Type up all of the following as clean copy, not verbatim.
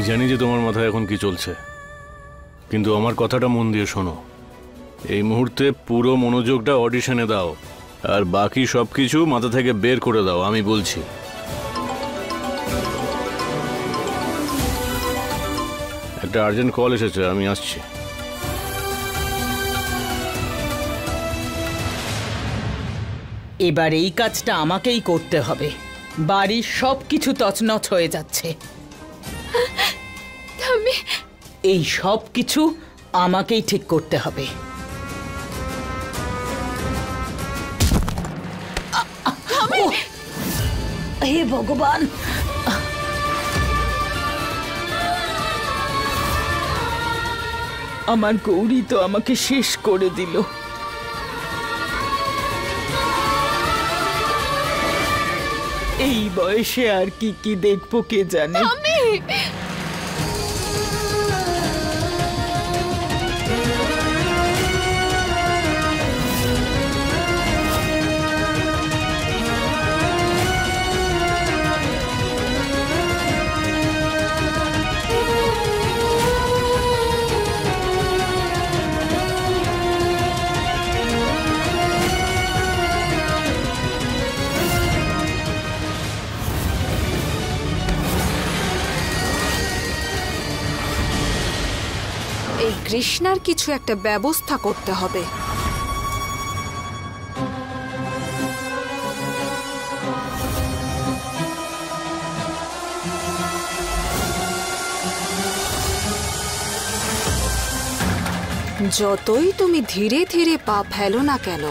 জানি যে তোমার মাথায় এখন কি চলছে, কিন্তু আমার কথাটা মন দিয়ে শোনো। এই মুহূর্তে পুরো মনোযোগটা অডিশনে দাও, আর বাকি সবকিছু মাথা থেকে বের করে দাও। আমি বলছি একটা আর্জেন্ট কল এসেছে, আমি আসছি। এবার এই কাজটা আমাকেই করতে হবে। বাড়ির সবকিছু তছনছ হয়ে যাচ্ছে। এই সব কিছু আমাকেই ঠিক করতে হবে। হে ভগবান, আমার গৌরী তো আমাকে শেষ করে দিল। এই বয়সে আর কি কি দেখবো কে জানে। এই কৃষ্ণার কিছু একটা ব্যবস্থা করতে হবে। যতই তুমি ধীরে ধীরে পা ফেলো না কেন,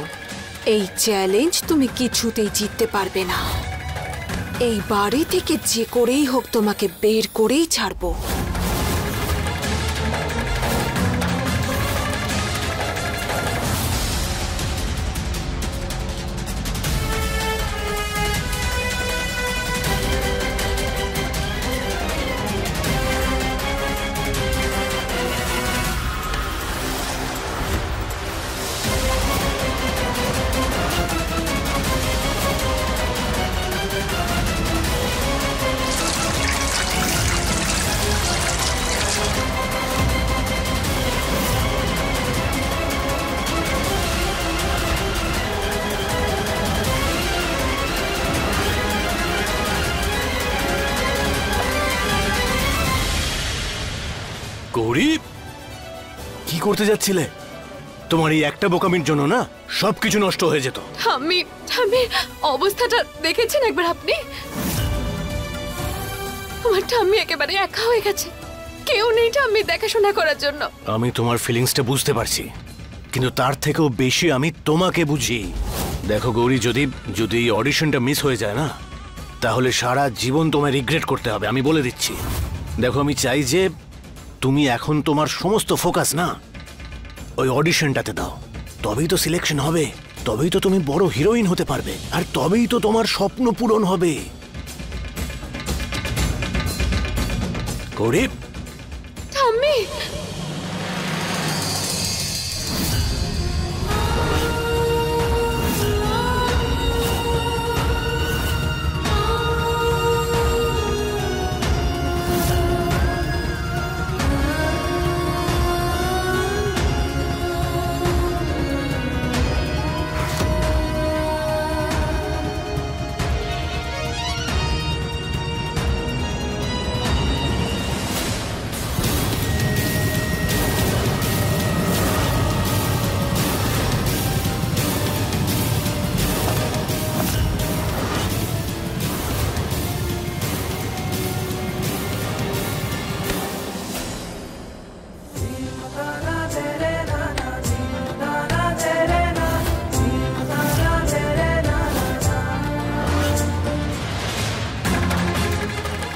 এই চ্যালেঞ্জ তুমি কিছুতেই জিততে পারবে না। এই বাড়ি থেকে যে করেই হোক তোমাকে বের করেই ছাড়বো। গৌরী, কি করতে যাচ্ছিলে? তোমার এই একটা বোকামির জন্য না সবকিছু নষ্ট হয়ে যেত। আমি অবস্থাটা দেখেছেন একবার আপনি? আমার ঠাম্মি একেবারে একা হয়ে গেছে, কেউ নেই ঠাম্মি দেখাশোনা করার জন্য। আমি তোমার ফিলিংসটা বুঝতে পারছি, কিন্তু তার থেকেও বেশি আমি তোমাকে বুঝি। দেখো গৌরী, যদি এই অডিশনটা মিস হয়ে যায় না, তাহলে সারা জীবন তোমায় রিগ্রেট করতে হবে, আমি বলে দিচ্ছি। দেখো, আমি চাই যে তুমি এখন তোমার সমস্ত ফোকাস না ওই অডিশনটাতে দাও। তবেই তো সিলেকশন হবে, তবেই তো তুমি বড় হিরোইন হতে পারবে, আর তবেই তো তোমার স্বপ্ন পূরণ হবে। গৌরী, ঠাম্মি,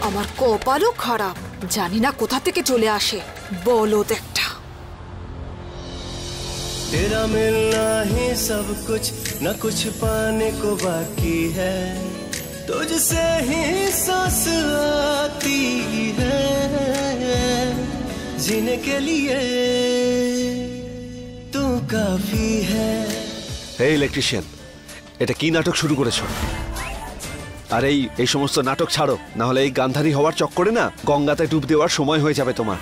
আমার কপালও খারাপ, জানি না কোথা থেকে চলে আসে বলদ একটা। तेरा मिलना ही सब कुछ न कुछ पाने को बाकी है, तुझसे ही सांस आती है, जीने के लिए तू काफी है। হে ইলেকট্রিশিয়ান, এটা কি নাটক শুরু করেছো? আর এই সমস্ত নাটক ছাড়ো, না হলে এই গান্ধারী হওয়ার চক্করে না গঙ্গাতে ডুব দেওয়ার সময় হয়ে যাবে তোমার।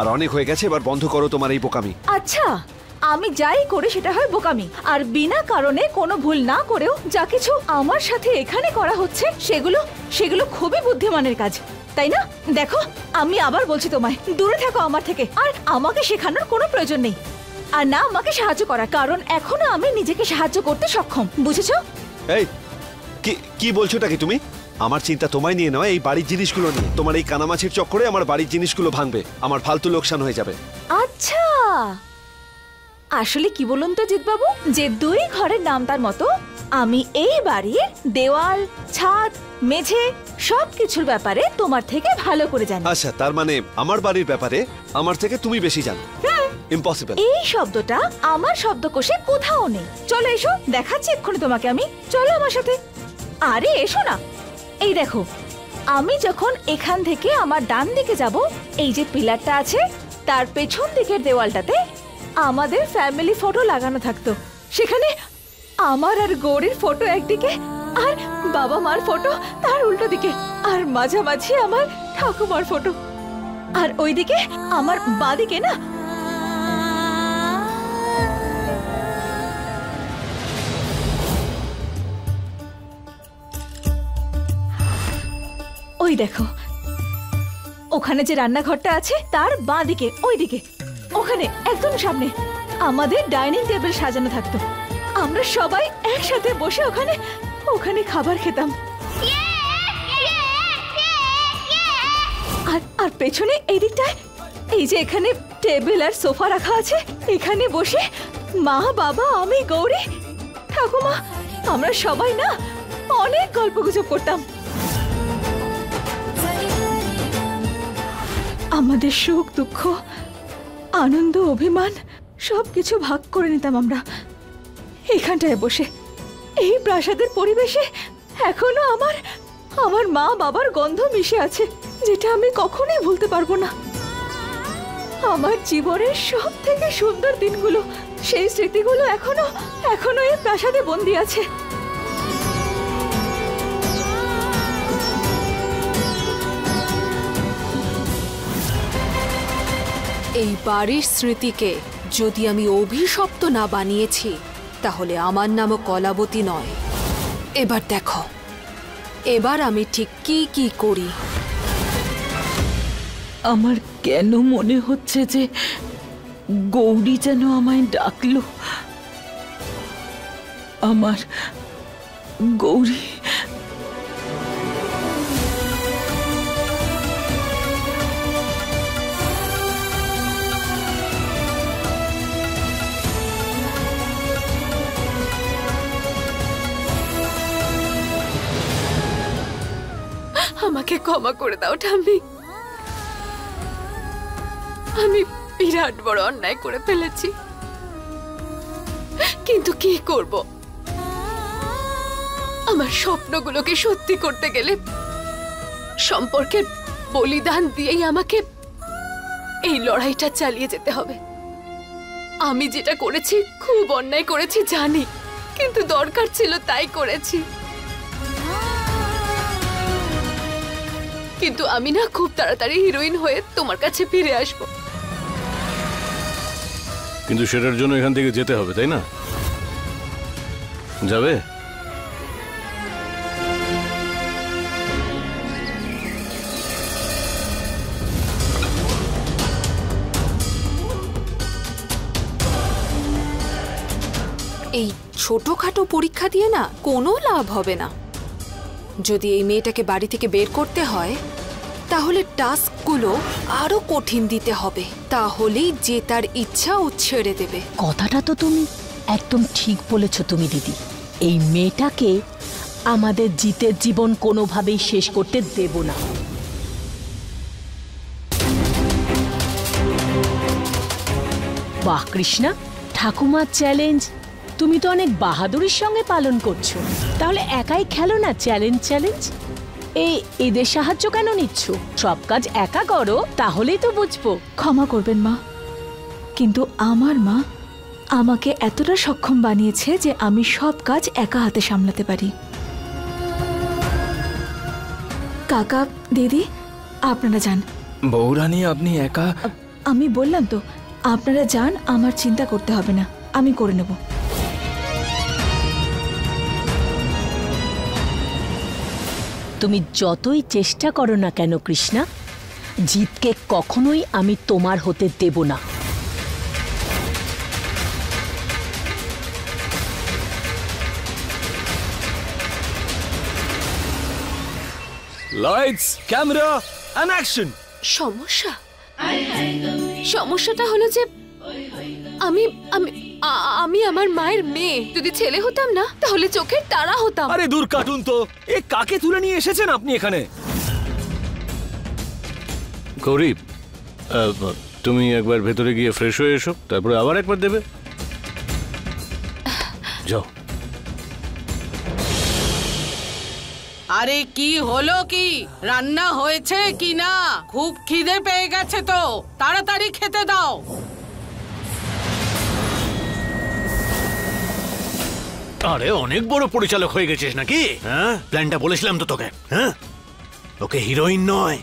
আর অনেক হয়ে গেছে, এবার বন্ধ করো তোমার এই বোকামি। আচ্ছা, আমি যাই করে সেটা হয় বোকামি, আর বিনা কারণে কোনো ভুল না করেও যা কিছু আমার সাথে এখানে করা হচ্ছে সেগুলো খুবই বুদ্ধিমানের কাজ, তাই না? দেখো, আমি আবার বলছি তোমায়, দূরে থাকো আমার থেকে। আর আমাকে শেখানোর কোনো প্রয়োজন নেই, আর না আমাকে সাহায্য করা, কারণ এখনো আমি নিজেকে সাহায্য করতে সক্ষম, বুঝেছো? এই কি বলছোটা কি তুমি? আমার চিন্তা তোমায় নিয়ে নয়, এই বাড়ির জিনিসগুলো নিয়ে। তোমার এই কানামাছির চক্করে আমার বাড়ির জিনিসগুলো ভাঙবে, আমার ফালতু লোকসান হয়ে যাবে। আচ্ছা, আসলে কি বলুন তো জিৎবাবু, যে দুই ঘরের নাম তার মতো আমি এই বাড়ির দেওয়াল, ছাদ, মেঝে সবকিছুর ব্যাপারে তোমার থেকে ভালো করে জানি। আচ্ছা, তার মানে আমার বাড়ির ব্যাপারে আমার থেকে তুমি বেশি জানো? ইম্পসিবল। এই শব্দটা আমার শব্দকোষে কোথাও নেই। চলো এসো, দেখাচ্ছি এক্ষুনি তোমাকে আমি। চলো আমার সাথে। আরে এসো না। এই দেখো, আমি যখন এখান থেকে আমার ডান দিকে যাব, এই যে পিলারটা আছে তার পেছন দিকের দেওয়ালটাতে আমাদের ফ্যামিলি ফটো লাগানো থাকতো। সেখানে আমার আর গৌরীর ফটো একদিকে, আর বাবা মার ফটো তার উল্টো দিকে, আর মাঝামাঝি আমার ঠাকুমার ফটো, আর ওইদিকে আমার বাঁদিকে না ওই দেখো, ওখানে যে রান্নাঘরটা আছে তার বাঁদিকে, ওইদিকে, ওখানে একদম সামনে আমাদের ডাইনিং টেবিল সাজানো থাকতো। আমরা সবাই একসাথে বসে ওখানে খাবার খেতাম। আর পেছনে এই দিকটায় এই যে এখানে টেবিল আর সোফা রাখা আছে, এখানে বসে মা, বাবা, আমি, গৌরী, ঠাকুমা আমরা সবাই না অনেক গল্পগুজব করতাম। আমাদের সুখ দুঃখ, আনন্দ, অভিমান সবকিছু ভাগ করে নিতাম আমরা এখানটায় বসে। এই প্রাসাদের পরিবেশে এখনো আমার মা বাবার গন্ধ মিশে আছে, যেটা আমি কখনোই ভুলতে পারবো না। আমার জীবনের সব থেকে সুন্দর দিনগুলো, সেই স্মৃতিগুলো এখনো এই প্রাসাদে বন্দী আছে। এই বাড়ির স্মৃতিকে যদি আমি অভিশপ্ত না বানিয়েছি, তাহলে আমার নামও কলাবতী নয়। এবার দেখো, এবার আমি ঠিক কি করি। আমার কেন মনে হচ্ছে যে গৌরী যেন আমায় ডাকলো। আমার গৌরী, আমাকে ক্ষমা করে দাও ঠাম্মি, আমি বিরাট বড় অন্যায় করে ফেলেছি, কিন্তু কি করব? আমার স্বপ্নগুলোকে সত্যি করতে গেলে সম্পর্কের বলিদান দিয়েই আমাকে এই লড়াইটা চালিয়ে যেতে হবে। আমি যেটা করেছি খুব অন্যায় করেছি জানি, কিন্তু দরকার ছিল তাই করেছি। কিন্তু আমি না খুব তাড়াতাড়ি হিরোইন হয়ে তোমার কাছে ফিরে আসবো। কিন্তু সেটার জন্য এখান থেকে যেতে হবে, তাই না? যাবে? এই ছোটখাটো পরীক্ষা দিয়ে না কোনো লাভ হবে না। যদি এই মেয়েটাকে বাড়ি থেকে বের করতে হয়, তাহলে টাস্কগুলো আরো কঠিন দিতে হবে, তাহলেই যে তার ইচ্ছা ও ছেড়ে দেবে। কথাটা তো তুমি একদম ঠিক বলেছ তুমি দিদি। এই মেয়েটাকে আমাদের জিতের জীবন কোনোভাবেই শেষ করতে দেব না। বাহ কৃষ্ণা, ঠাকুমার চ্যালেঞ্জ তুমি তো অনেক বাহাদুরির সঙ্গে পালন করছো। তাহলে একাই খেলো না চ্যালেঞ্জ। এদের সাহায্য কেন নিচ্ছ? সব কাজ একা করো, তাহলেই তো বুঝবো। ক্ষমা করবেন মা, কিন্তু আমার মা আমাকে এতটা সক্ষম বানিয়েছে যে আমি সব কাজ একা হাতে সামলাতে পারি। কাকা দিদি আপনারা যান। বৌরানী আপনি একা? আমি বললাম তো আপনারা যান, আমার চিন্তা করতে হবে না, আমি করে নেব। তুমি যতই চেষ্টা করো না কেন কৃষ্ণা, জিতকে কখনোই আমি তোমার হতে দেব না। Lights, camera and action. সমস্যাটা হলো যে আমি আমি আমি আমার মায়ের মেয়ে। যদি ছেলে হতাম না তাহলে চোখের তারা হতাম। আরে দূর কাটুন তো, এ কাকে তুলে নিয়ে এসেছেন আপনি এখানে? গৌরী, তুমি একবার ভেতরে গিয়ে ফ্রেশ হয়ে এসো, তারপরে আবার একবার দেবে। যাও। আরে কি হলো, কি রান্না হয়েছে কি না? খুব খিদে পেয়ে গেছে তো, তাড়াতাড়ি খেতে দাও। আরে অনেক বড় পরিচালক হয়ে গেছিস নাকি? হ্যাঁ, প্ল্যানটা বলেছিলাম তো তোকে। হ্যাঁ, ওকে হিরোইন নয়,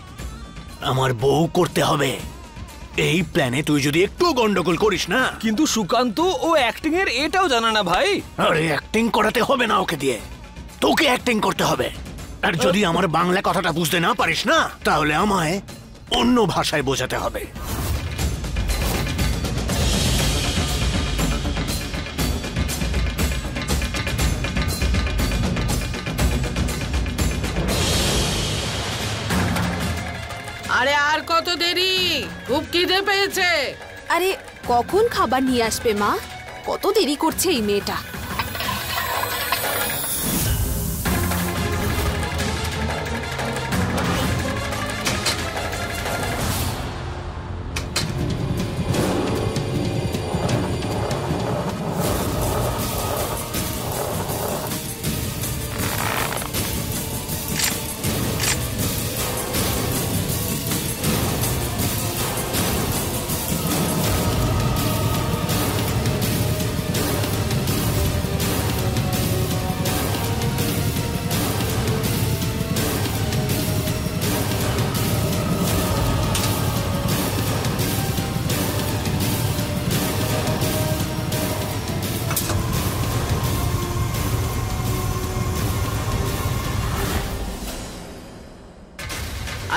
আমার বউ করতে হবে। এই প্ল্যানে তুই যদি একটু গন্ডগোল করিস না। কিন্তু সুকান্ত ও অ্যাক্টিং এর এটাও জানা না ভাই। আরে অ্যাক্টিং করাতে হবে না ওকে দিয়ে, তোকে অ্যাক্টিং করতে হবে। আর যদি আমার বাংলা কথাটা বুঝতে না পারিস না, তাহলে আমায় অন্য ভাষায় বোঝাতে হবে। আরে আর কত দেরি? খুব খিদে পেয়েছে। আরে কখন খাবার নিয়ে আসবে মা? কত দেরি করছে এই মেয়েটা।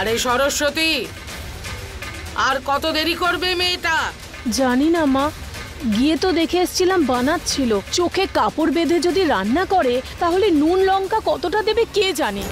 আরে সরস্বতী, আর কত দেরি করবে মেয়েটা? জানি না মা, গিয়ে তো দেখে এসেছিলাম বানাচ্ছিল। চোখে কাপড় বেঁধে যদি রান্না করে তাহলে নুন লঙ্কা কতটা দেবে কে জানে।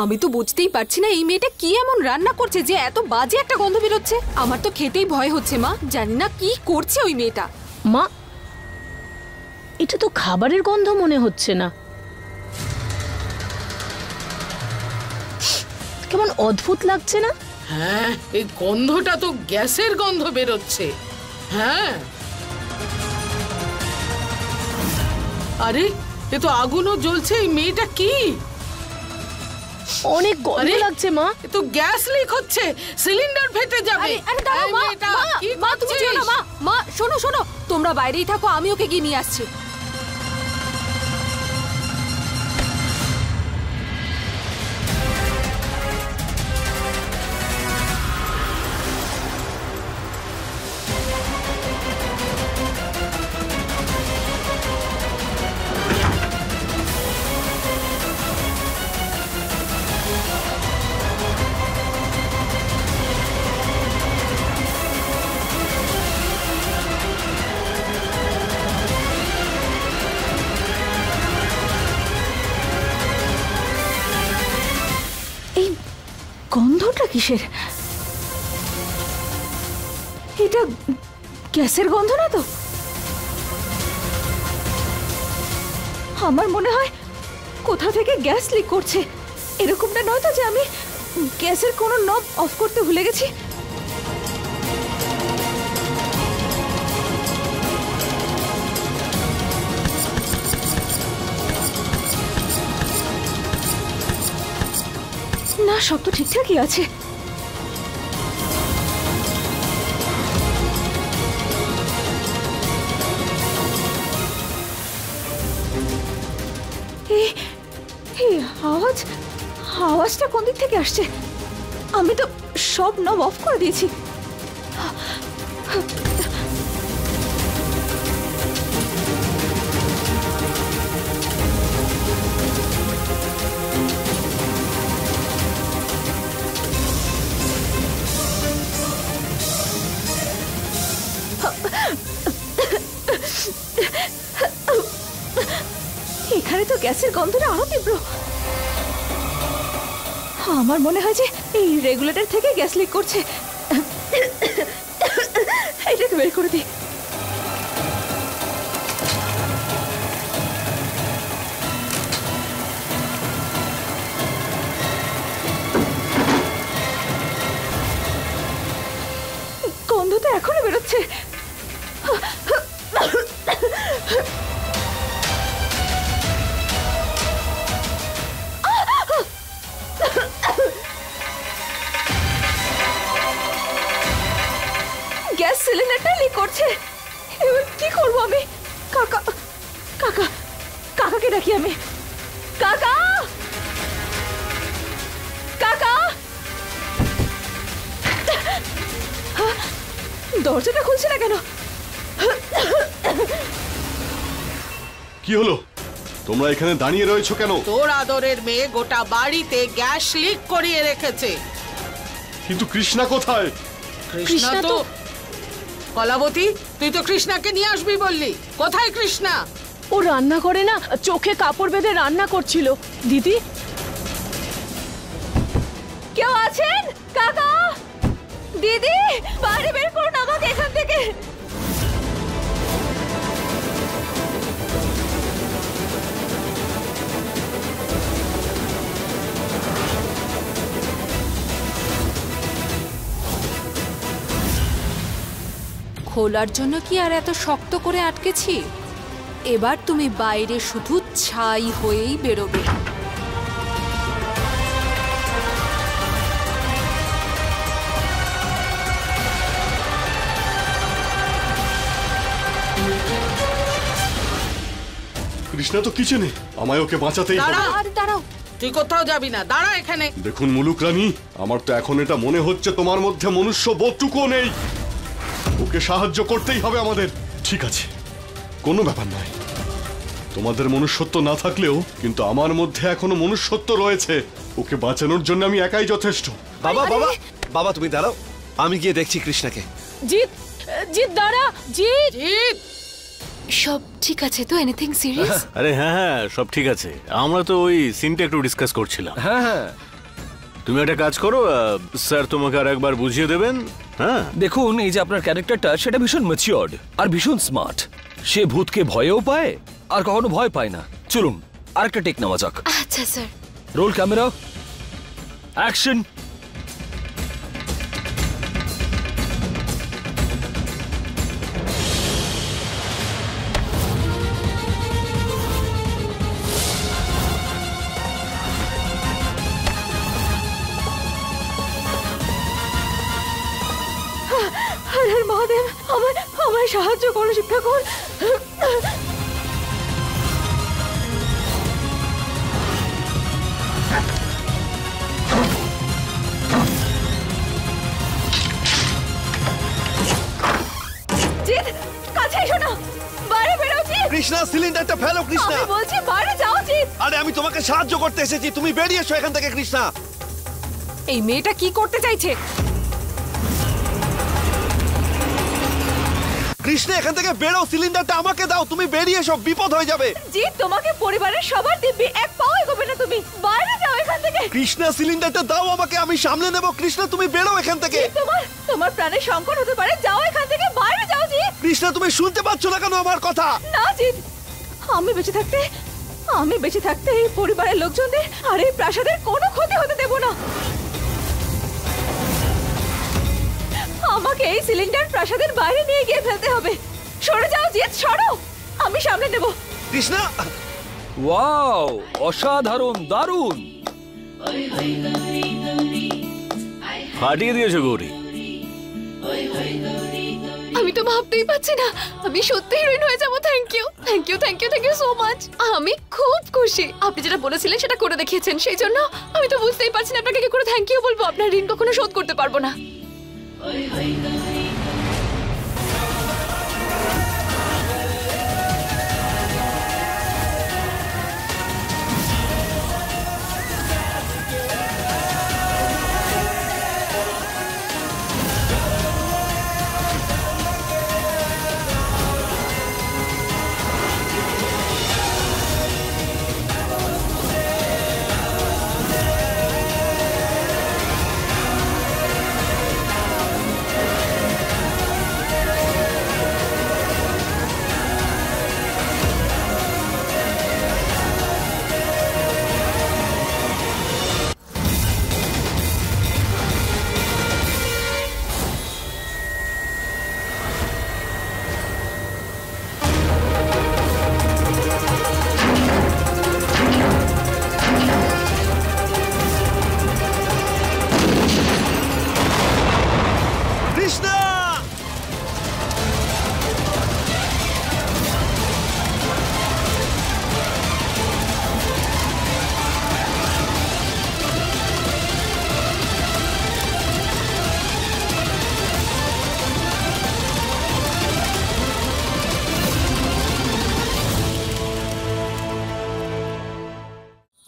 আমি তো বুঝতেই পারছি না এই মেয়েটা কি এমন রান্না করছে যে এত বাজে একটা গন্ধ বেরোচ্ছে। আমার তো খেতেই ভয় হচ্ছে মা, জানি না কি করছে ওই মেয়েটা। মা, এটা তো খাবারের গন্ধ মনে হচ্ছে না, কেমন অদ্ভুত লাগছে না? হ্যাঁ, এই গন্ধটা তো গ্যাসের গন্ধ বেরোচ্ছে। হ্যাঁ, আরে এ তো আগুনও জ্বলছে। এই মেয়েটা কি? অনেক গন্ধ লাগছে মা। এ তো গ্যাস লিক হচ্ছে, সিলিন্ডার ফেটে যাবে। আরে দাঁড়াও মা, মা তুমি যেও না মা। মা শোনো শোনো, তোমরা বাইরেই থাকো, আমি ওকে গিয়ে নিয়ে আসছি। গন্ধটা কিসের? এটা গ্যাসের গন্ধ না তো? আমার মনে হয় কোথা থেকে গ্যাস লিক করছে। এরকমটা নয় তো যে আমি গ্যাসের কোনো নব অফ করতে ভুলে গেছি? সব তো ঠিকঠাকই আছে। এই আওয়াজটা কোন দিক থেকে আসছে? আমি তো সব নব অফ করে দিয়েছি। এখানে তো গ্যাসের গন্ধটা আরো তীব্র। আমার মনে হয় যে এই রেগুলেটর থেকে গ্যাস লিক করছে। এটাকে বের করে দিই। গন্ধ তো এখনো বেরোচ্ছে। গ্যাস সিলিন্ডারটা লিক করছে। এবার কি করবো আমি? কাকাকে ডাকি আমি। কাকা, দরজাটা খুলছে না কেন? কি হলো? তোমরা এখানে দাঁড়িয়ে রয়েছো কেন? তোর আদরের মেয়ে গোটা বাড়িতে গ্যাস লিক করিয়ে রেখেছে। কিন্তু কৃষ্ণা কোথায়? কৃষ্ণা তো কলাবতী, তুই তো কৃষ্ণাকে নিয়ে আসবি বললি। কোথায় কৃষ্ণা? ও রান্না করে না, চোখে কাপড় বেঁধে রান্না করছিল। দিদি, কেউ আছেন? কাকা, দিদি, বাইরে বের করুন আমাকে এখান থেকে। খোলার জন্য কি আর এত শক্ত করে আটকেছি? এবার তুমি বাইরে শুধু ছাই হয়েই বেরোবে। কৃষ্ণা তো কিচেনে, আমায় ওকে বাঁচাতেই হবে। দাঁড়াও, তুই কোথাও যাবি না, দাঁড়া এখানে। দেখুন মুলুক রানী, আমার তো এখন এটা মনে হচ্ছে তোমার মধ্যে মনুষ্য বোধটুকুও নেই। ওকে সাহায্য করতেই হবে আমাদের। ঠিক আছে, কোনো ব্যাপার নয়। তোমাদের মনুষ্যত্ব না থাকলেও কিন্তু আমার মধ্যে এখনো মনুষ্যত্ব রয়েছে। ওকে বাঁচানোর জন্য আমি একাই যথেষ্ট। বাবা বাবা বাবা, তুমি দাঁড়াও, আমি গিয়ে দেখছি কৃষ্ণাকে। জিৎ দাঁড়া। জিৎ, সব ঠিক আছে তো? Anything serious? আরে হ্যাঁ, সব ঠিক আছে। আমরা তো ওই সিনটা একটু ডিসকাস করছিলাম। হ্যাঁ, তুমি একটা কাজ করো, স্যার তোমাকে আর একবার বুঝিয়ে দেবেন। হ্যাঁ, দেখুন, এই যে আপনার ক্যারেক্টারটা, সেটা ভীষণ ম্যাচিওর্ড আর ভীষণ স্মার্ট। সে ভূতকে ভয়ও পায় আর কখনো ভয় পায় না। চলুন আরেকটা টেক নেওয়া যাক। আচ্ছা sir. Roll camera, action. Har Mahadev, আমায় সাহায্য করো শিব ঠাকুর। জিৎ, কাছে এসো না, বাইরে বেরো। জিৎ, কৃষ্ণা, সিলিন্ডারটা ফেলো। কৃষ্ণা, আমি বলছি বাইরে যাও। জিৎ, আরে আমি তোমাকে সাহায্য করতে এসেছি, তুমি বেরিয়ে এসো এখান থেকে। কৃষ্ণা, এই মেয়েটা কি করতে চাইছে? কৃষ্ণা, এখান থেকে বেরো। সিলিন্ডারটা আমাকে দাও, তুমি বেরিয়ে এসো, বিপদ হয়ে যাবে। জিৎ, তোমাকে পরিবারের সবার দিব্যি, এক পাও এগোবে না তুমি। বাইরে যাও এখান থেকে। কৃষ্ণা, সিলিন্ডারটা দাও আমাকে, আমি সামলে নেব। কৃষ্ণা, তুমি বেরো এখান থেকে। তোমার প্রাণের সংকট হতে পারে, যাও এখান থেকে, বাইরে যাও। জিৎ, কৃষ্ণা, তুমি শুনতে পাচ্ছ না কেন আমার কথা? না জিৎ, আমি বেঁচে থাকতে এই পরিবারের লোকজনদের আর এই প্রাসাদের কোনো ক্ষতি হতে দেব না। আমাকে এই সিলিন্ডার প্রাসাদের বাইরে নিয়ে গিয়ে ফেলতে হবে। সরে যাও জিৎ, সরো, আমি সামলে নেব। কৃষ্ণা, ওয়াও, অসাধারণ, দারুণ। ফাটিয়ে দিয়েছো গৌরী। আমি তো ভাবতেই পারছি না, আমি সত্যি হিরোইন হয়ে যাবো। Thank you, thank you, thank you, thank you so much. আমি খুব খুশি, আপনি যেটা বলেছিলেন সেটা করে দেখিয়েছেন, সেই জন্য আমি তো বুঝতেই পারছি না আপনাকে কি করে থ্যাংক ইউ বলবো। আপনার ঋণ কখনো শোধ করতে পারবো না।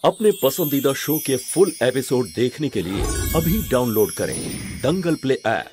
अपने पसंदीदा शो के फुल एपिसोड देखने के लिए अभी डाउनलोड करें दंगल प्ले ऐप।